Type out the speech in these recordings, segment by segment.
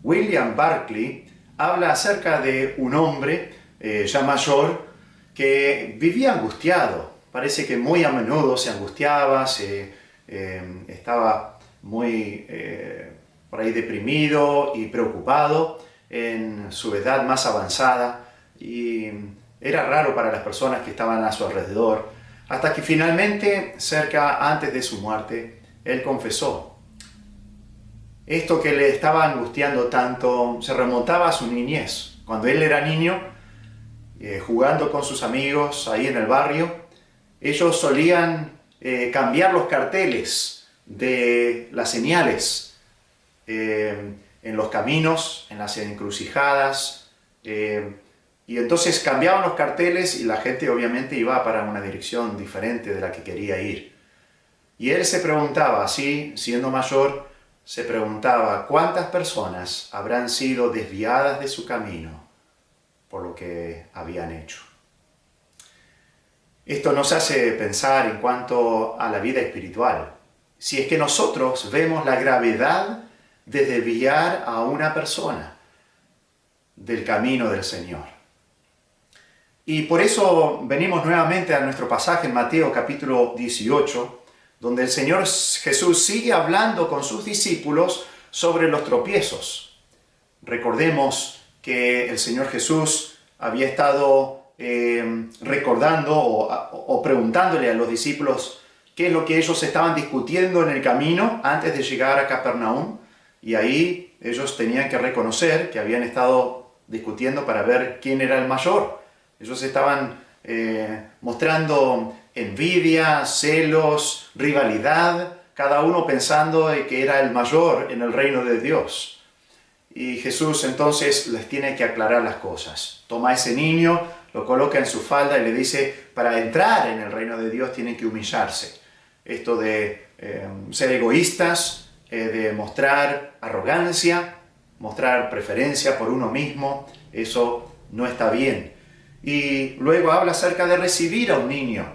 William Barclay habla acerca de un hombre ya mayor que vivía angustiado. Parece que muy a menudo se angustiaba, estaba muy por ahí deprimido y preocupado en su edad más avanzada, y era raro para las personas que estaban a su alrededor, hasta que finalmente, antes de su muerte, él confesó. Esto que le estaba angustiando tanto se remontaba a su niñez. Cuando él era niño, jugando con sus amigos ahí en el barrio, ellos solían cambiar los carteles de las señales en los caminos, en las encrucijadas, y entonces cambiaban los carteles y la gente obviamente iba para una dirección diferente de la que quería ir. Y él se preguntaba, así, siendo mayor, se preguntaba cuántas personas habrán sido desviadas de su camino por lo que habían hecho. Esto nos hace pensar en cuanto a la vida espiritual. Si es que nosotros vemos la gravedad de desviar a una persona del camino del Señor. Y por eso venimos nuevamente a nuestro pasaje en Mateo capítulo 18, donde el Señor Jesús sigue hablando con sus discípulos sobre los tropiezos. Recordemos que el Señor Jesús había estado recordando o preguntándole a los discípulos qué es lo que ellos estaban discutiendo en el camino antes de llegar a Capernaum, y ahí ellos tenían que reconocer que habían estado discutiendo para ver quién era el mayor. Ellos estaban mostrando envidia, celos, rivalidad, cada uno pensando que era el mayor en el reino de Dios. Y Jesús entonces les tiene que aclarar las cosas. Toma a ese niño, lo coloca en su falda y le dice, para entrar en el reino de Dios tienen que humillarse. Esto de ser egoístas, de mostrar arrogancia, mostrar preferencia por uno mismo, eso no está bien. Y luego habla acerca de recibir a un niño.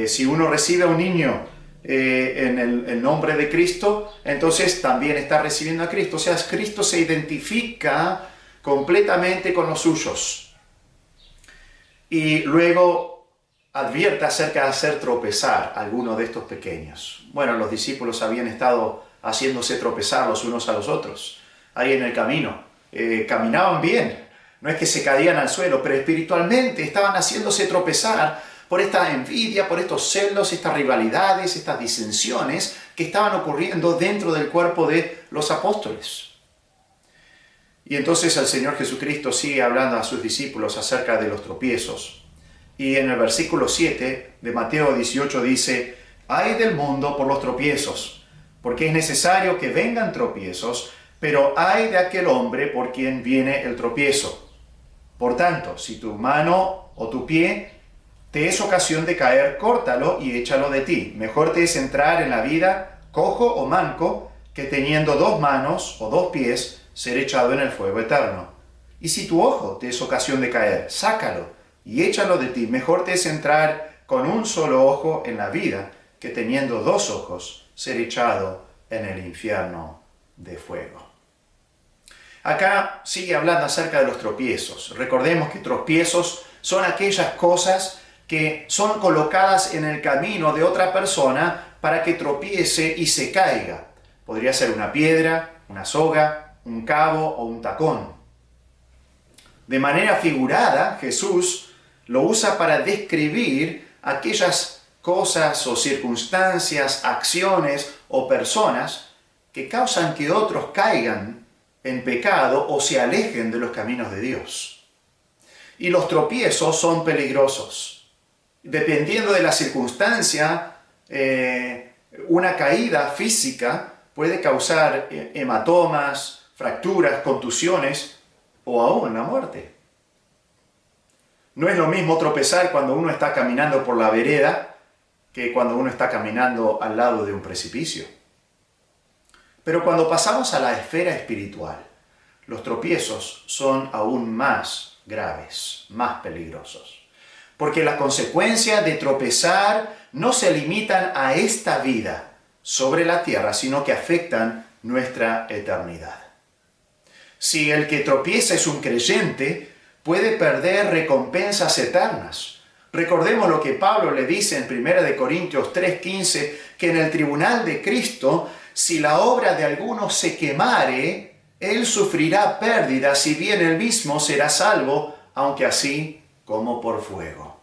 Si uno recibe a un niño en el nombre de Cristo, entonces también está recibiendo a Cristo. O sea, Cristo se identifica completamente con los suyos. Y luego advierte acerca de hacer tropezar a alguno de estos pequeños. Bueno, los discípulos habían estado haciéndose tropezar los unos a los otros ahí en el camino. Caminaban bien. No es que se caían al suelo, pero espiritualmente estaban haciéndose tropezar por esta envidia, por estos celos, estas rivalidades, estas disensiones que estaban ocurriendo dentro del cuerpo de los apóstoles. Y entonces el Señor Jesucristo sigue hablando a sus discípulos acerca de los tropiezos. Y en el versículo 7 de Mateo 18 dice, «Ay del mundo por los tropiezos, porque es necesario que vengan tropiezos, pero ay de aquel hombre por quien viene el tropiezo. Por tanto, si tu mano o tu pie te es ocasión de caer, córtalo y échalo de ti. Mejor te es entrar en la vida cojo o manco, que teniendo 2 manos o 2 pies, ser echado en el fuego eterno. Y si tu ojo te es ocasión de caer, sácalo y échalo de ti. Mejor te es entrar con un solo ojo en la vida, que teniendo 2 ojos, ser echado en el infierno de fuego». Acá sigue hablando acerca de los tropiezos. Recordemos que tropiezos son aquellas cosas que son colocadas en el camino de otra persona para que tropiece y se caiga. Podría ser una piedra, una soga, un cabo o un tacón. De manera figurada, Jesús lo usa para describir aquellas cosas o circunstancias, acciones o personas que causan que otros caigan en pecado o se alejen de los caminos de Dios. Y los tropiezos son peligrosos. Dependiendo de la circunstancia, una caída física puede causar hematomas, fracturas, contusiones o aún la muerte. No es lo mismo tropezar cuando uno está caminando por la vereda que cuando uno está caminando al lado de un precipicio. Pero cuando pasamos a la esfera espiritual, los tropiezos son aún más graves, más peligrosos. Porque las consecuencias de tropezar no se limitan a esta vida sobre la tierra, sino que afectan nuestra eternidad. Si el que tropieza es un creyente, puede perder recompensas eternas. Recordemos lo que Pablo le dice en 1 Corintios 3:15, que en el tribunal de Cristo, si la obra de alguno se quemare, él sufrirá pérdida, si bien él mismo será salvo, aunque así como por fuego.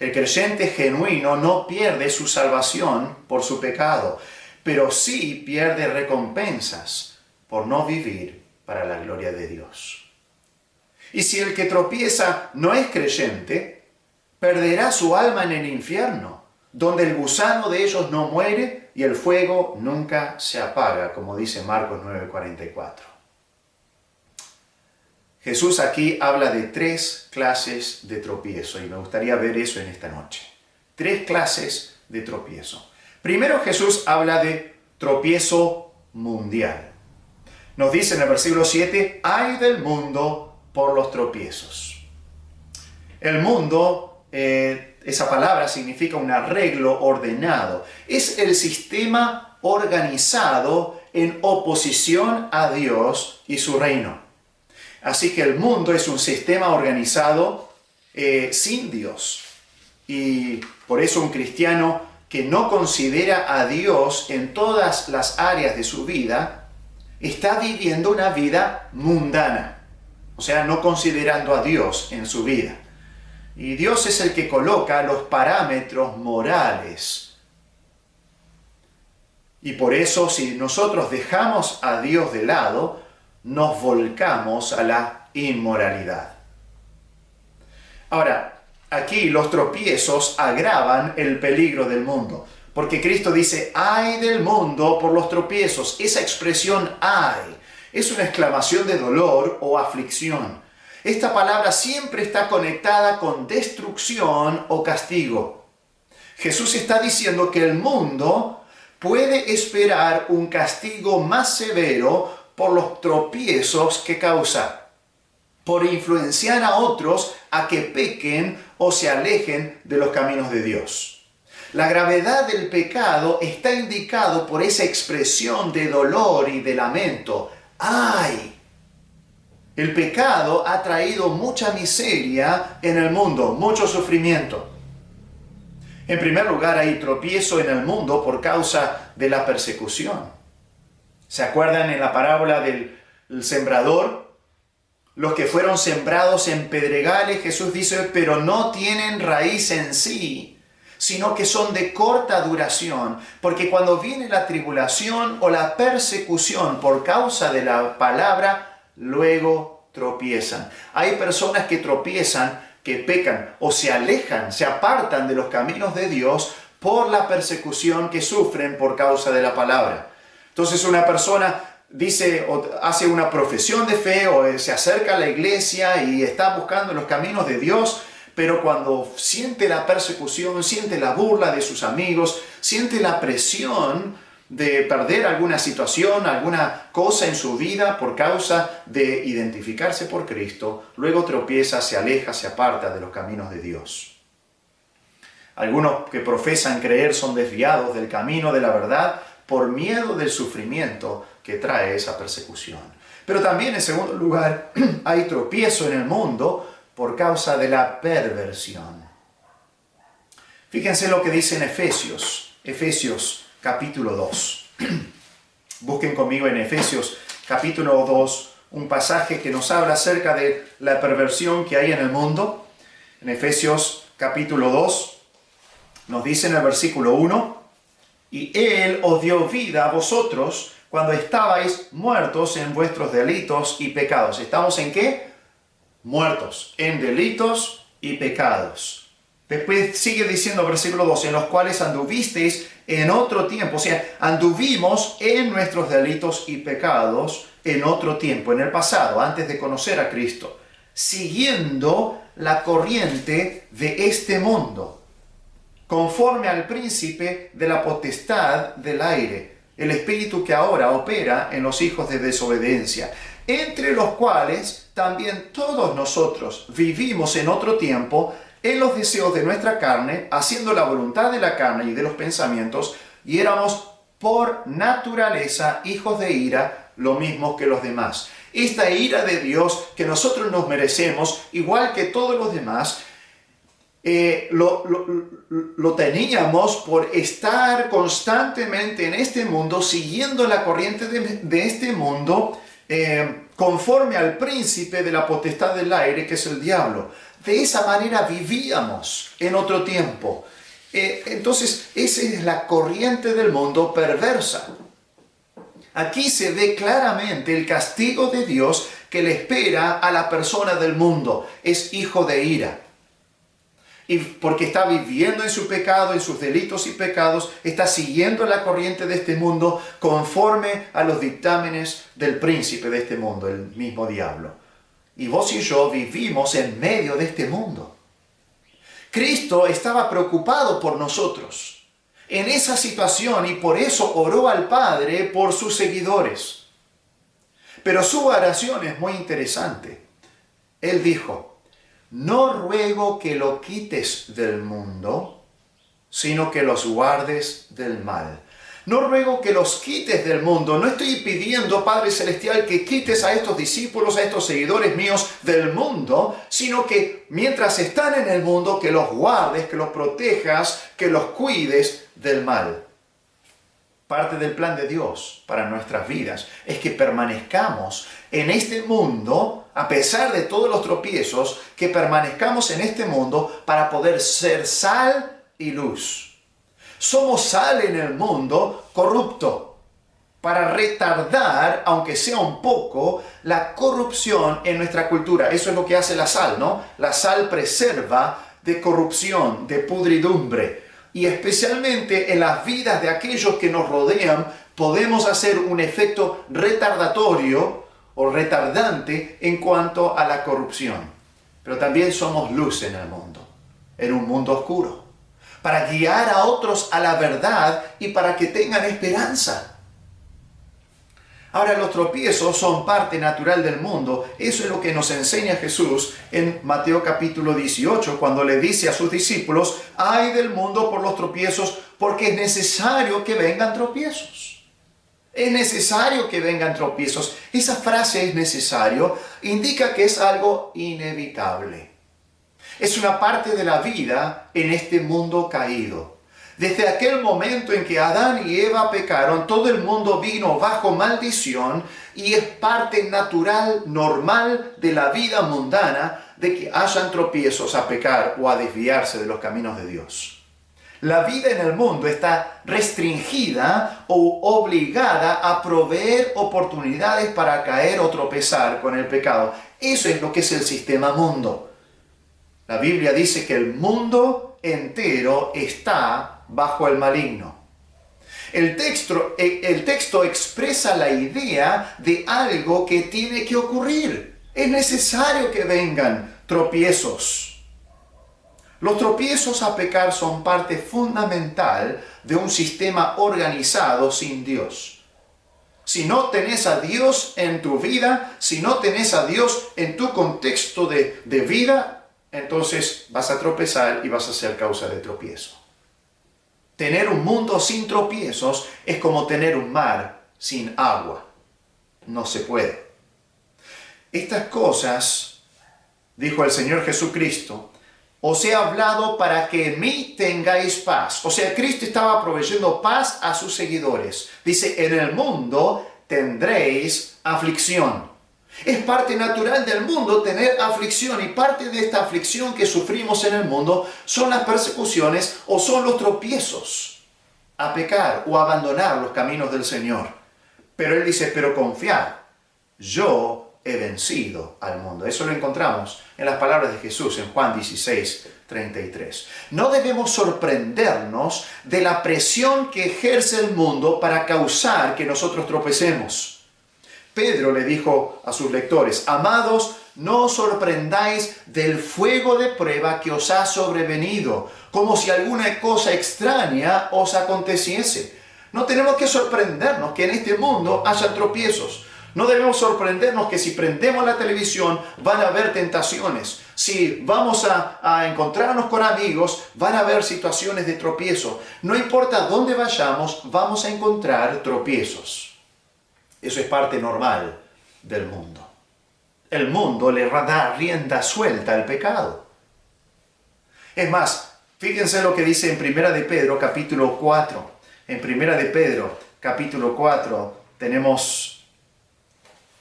El creyente genuino no pierde su salvación por su pecado, pero sí pierde recompensas por no vivir para la gloria de Dios. Y si el que tropieza no es creyente, perderá su alma en el infierno, donde el gusano de ellos no muere y el fuego nunca se apaga, como dice Marcos 9:44. Jesús aquí habla de 3 clases de tropiezo, y me gustaría ver eso en esta noche. 3 clases de tropiezo. Primero, Jesús habla de tropiezo mundial. Nos dice en el versículo 7, ¡ay del mundo por los tropiezos! El mundo, esa palabra significa un arreglo ordenado. Es el sistema organizado en oposición a Dios y su reino. Así que el mundo es un sistema organizado sin Dios. Y por eso un cristiano que no considera a Dios en todas las áreas de su vida, está viviendo una vida mundana. O sea, no considerando a Dios en su vida. Y Dios es el que coloca los parámetros morales. Y por eso, si nosotros dejamos a Dios de lado, nos volcamos a la inmoralidad. Ahora, aquí los tropiezos agravan el peligro del mundo, porque Cristo dice, ¡ay del mundo por los tropiezos! Esa expresión ¡ay! Es una exclamación de dolor o aflicción. Esta palabra siempre está conectada con destrucción o castigo. Jesús está diciendo que el mundo puede esperar un castigo más severo por los tropiezos que causa, por influenciar a otros a que pequen o se alejen de los caminos de Dios. La gravedad del pecado está indicado por esa expresión de dolor y de lamento. ¡Ay! El pecado ha traído mucha miseria en el mundo, mucho sufrimiento. En primer lugar, hay tropiezo en el mundo por causa de la persecución. ¿Se acuerdan en la parábola del sembrador? Los que fueron sembrados en pedregales, Jesús dice, pero no tienen raíz en sí, sino que son de corta duración, porque cuando viene la tribulación o la persecución por causa de la palabra, luego tropiezan. Hay personas que tropiezan, que pecan o se alejan, se apartan de los caminos de Dios por la persecución que sufren por causa de la palabra. Entonces una persona dice o hace una profesión de fe o se acerca a la iglesia y está buscando los caminos de Dios, pero cuando siente la persecución, siente la burla de sus amigos, siente la presión de perder alguna situación, alguna cosa en su vida por causa de identificarse por Cristo, luego tropieza, se aleja, se aparta de los caminos de Dios. Algunos que profesan creer son desviados del camino de la verdad por miedo del sufrimiento que trae esa persecución. Pero también, en segundo lugar, hay tropiezo en el mundo por causa de la perversión. Fíjense lo que dice en Efesios capítulo 2. Busquen conmigo en Efesios capítulo 2 un pasaje que nos habla acerca de la perversión que hay en el mundo. En Efesios capítulo 2 nos dice en el versículo 1, y Él os dio vida a vosotros cuando estabais muertos en vuestros delitos y pecados. ¿Estamos en qué? Muertos en delitos y pecados. Después sigue diciendo versículo 2, en los cuales anduvisteis en otro tiempo. O sea, anduvimos en nuestros delitos y pecados en otro tiempo, en el pasado, antes de conocer a Cristo, siguiendo la corriente de este mundo, conforme al príncipe de la potestad del aire, el espíritu que ahora opera en los hijos de desobediencia, entre los cuales también todos nosotros vivimos en otro tiempo en los deseos de nuestra carne, haciendo la voluntad de la carne y de los pensamientos, y éramos por naturaleza hijos de ira, lo mismo que los demás. Esta ira de Dios que nosotros nos merecemos, igual que todos los demás, lo teníamos por estar constantemente en este mundo, siguiendo la corriente de este mundo, conforme al príncipe de la potestad del aire, que es el diablo. De esa manera vivíamos en otro tiempo. Entonces, esa es la corriente del mundo perversa. Aquí se ve claramente el castigo de Dios que le espera a la persona del mundo. Es hijo de ira. Y porque está viviendo en su pecado, en sus delitos y pecados, está siguiendo la corriente de este mundo conforme a los dictámenes del príncipe de este mundo, el mismo diablo. Y vos y yo vivimos en medio de este mundo. Cristo estaba preocupado por nosotros en esa situación y por eso oró al Padre por sus seguidores. Pero su oración es muy interesante. Él dijo: no ruego que lo quites del mundo, sino que los guardes del mal. No ruego que los quites del mundo. No estoy pidiendo, Padre Celestial, que quites a estos discípulos, a estos seguidores míos del mundo, sino que mientras están en el mundo, que los guardes, que los protejas, que los cuides del mal. Parte del plan de Dios para nuestras vidas es que permanezcamos en este mundo, a pesar de todos los tropiezos, que permanezcamos en este mundo para poder ser sal y luz. Somos sal en el mundo corrupto, para retardar, aunque sea un poco, la corrupción en nuestra cultura. Eso es lo que hace la sal, ¿no? La sal preserva de corrupción, de pudridumbre. Y especialmente en las vidas de aquellos que nos rodean, podemos hacer un efecto retardatorio o retardante en cuanto a la corrupción. Pero también somos luz en el mundo, en un mundo oscuro, para guiar a otros a la verdad y para que tengan esperanza. Ahora, los tropiezos son parte natural del mundo. Eso es lo que nos enseña Jesús en Mateo capítulo 18, cuando le dice a sus discípulos: ay del mundo por los tropiezos, porque es necesario que vengan tropiezos. Es necesario que vengan tropiezos. Esa frase, es necesario, indica que es algo inevitable. Es una parte de la vida en este mundo caído. Desde aquel momento en que Adán y Eva pecaron, todo el mundo vino bajo maldición y es parte natural, normal de la vida mundana de que hayan tropiezos a pecar o a desviarse de los caminos de Dios. La vida en el mundo está restringida o obligada a proveer oportunidades para caer o tropezar con el pecado. Eso es lo que es el sistema mundo. La Biblia dice que el mundo entero está bajo el maligno. El texto expresa la idea de algo que tiene que ocurrir. Es necesario que vengan tropiezos. Los tropiezos a pecar son parte fundamental de un sistema organizado sin Dios. Si no tenés a Dios en tu vida, si no tenés a Dios en tu contexto de vida, entonces vas a tropezar y vas a ser causa de tropiezo. Tener un mundo sin tropiezos es como tener un mar sin agua. No se puede. Estas cosas, dijo el Señor Jesucristo, os he hablado para que en mí tengáis paz. O sea, Cristo estaba proveyendo paz a sus seguidores. Dice, en el mundo tendréis aflicción. Es parte natural del mundo tener aflicción, y parte de esta aflicción que sufrimos en el mundo son las persecuciones o son los tropiezos a pecar o a abandonar los caminos del Señor. Pero Él dice, pero confiad, yo he vencido al mundo. Eso lo encontramos en las palabras de Jesús en Juan 16:33. No debemos sorprendernos de la presión que ejerce el mundo para causar que nosotros tropecemos. Pedro le dijo a sus lectores, amados, no os sorprendáis del fuego de prueba que os ha sobrevenido, como si alguna cosa extraña os aconteciese. No tenemos que sorprendernos que en este mundo haya tropiezos. No debemos sorprendernos que si prendemos la televisión van a haber tentaciones. Si vamos a encontrarnos con amigos, van a haber situaciones de tropiezo. No importa dónde vayamos, vamos a encontrar tropiezos. Eso es parte normal del mundo. El mundo le da rienda suelta al pecado. Es más, fíjense lo que dice en Primera de Pedro, capítulo 4. En Primera de Pedro, capítulo 4, tenemos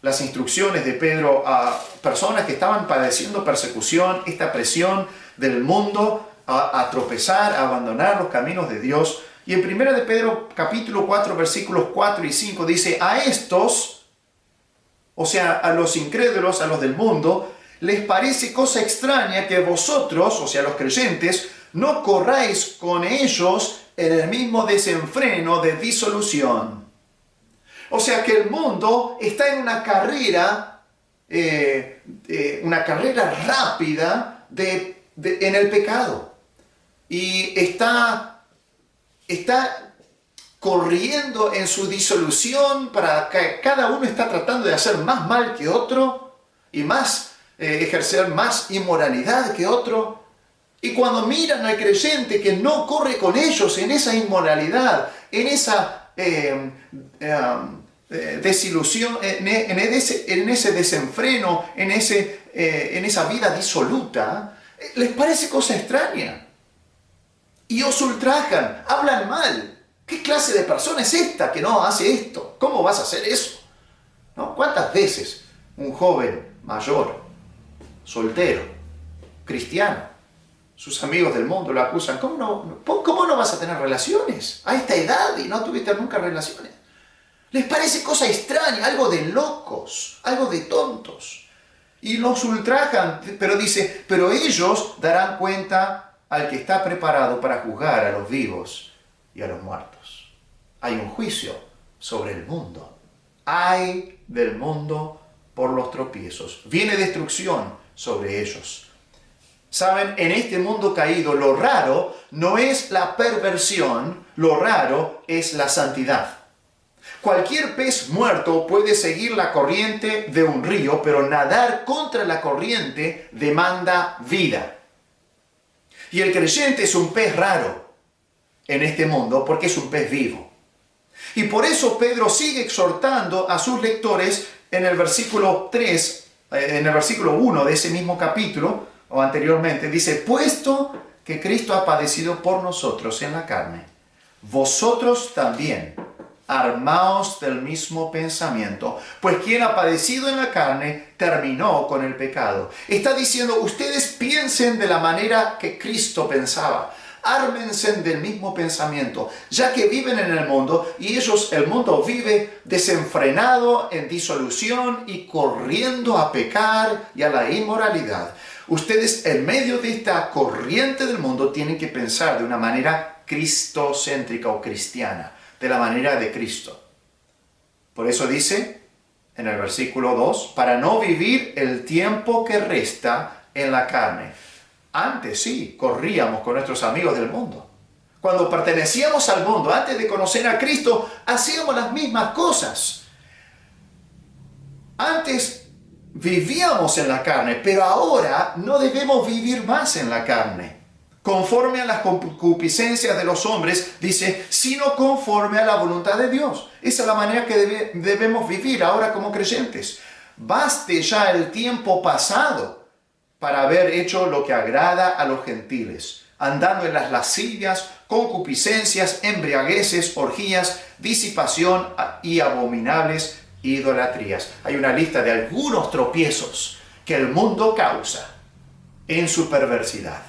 las instrucciones de Pedro a personas que estaban padeciendo persecución, esta presión del mundo a tropezar, a abandonar los caminos de Dios. Y en Primera de Pedro, capítulo 4, versículos 4 y 5, dice, a estos, o sea, a los incrédulos, a los del mundo, les parece cosa extraña que vosotros, o sea, los creyentes, no corráis con ellos en el mismo desenfreno de disolución. O sea que el mundo está en una carrera rápida en el pecado. Y está corriendo en su disolución para que cada uno está tratando de hacer más mal que otro y ejercer más inmoralidad que otro. Y cuando miran al creyente que no corre con ellos en esa inmoralidad, en esa desilusión, en ese desenfreno, en esa vida disoluta, les parece cosa extraña. Y os ultrajan, hablan mal. ¿Qué clase de persona es esta que no hace esto? ¿Cómo vas a hacer eso? ¿No? ¿Cuántas veces un joven mayor, soltero, cristiano, sus amigos del mundo lo acusan? ¿Cómo no vas a tener relaciones a esta edad y no tuviste nunca relaciones? Les parece cosa extraña, algo de locos, algo de tontos. Y los ultrajan, pero dice, pero ellos darán cuenta al que está preparado para juzgar a los vivos y a los muertos. Hay un juicio sobre el mundo. Ay del mundo por los tropiezos. Viene destrucción sobre ellos. Saben, en este mundo caído, lo raro no es la perversión, lo raro es la santidad. Cualquier pez muerto puede seguir la corriente de un río, pero nadar contra la corriente demanda vida. Y el creyente es un pez raro en este mundo porque es un pez vivo. Y por eso Pedro sigue exhortando a sus lectores en el versículo 3, en el versículo 1 de ese mismo capítulo, o anteriormente, dice, puesto que Cristo ha padecido por nosotros en la carne, vosotros también armaos del mismo pensamiento, pues quien ha padecido en la carne terminó con el pecado. Está diciendo, ustedes piensen de la manera que Cristo pensaba. Ármense del mismo pensamiento, ya que viven en el mundo y el mundo vive desenfrenado en disolución y corriendo a pecar y a la inmoralidad. Ustedes en medio de esta corriente del mundo tienen que pensar de una manera cristocéntrica o cristiana, de la manera de Cristo. Por eso dice en el versículo 2, para no vivir el tiempo que resta en la carne. Antes sí, corríamos con nuestros amigos del mundo. Cuando pertenecíamos al mundo, antes de conocer a Cristo, hacíamos las mismas cosas. Antes vivíamos en la carne, pero ahora no debemos vivir más en la carne. Conforme a las concupiscencias de los hombres, dice, sino conforme a la voluntad de Dios. Esa es la manera que debemos vivir ahora como creyentes. Baste ya el tiempo pasado para haber hecho lo que agrada a los gentiles, andando en las lascivias, concupiscencias, embriagueces, orgías, disipación y abominables idolatrías. Hay una lista de algunos tropiezos que el mundo causa en su perversidad.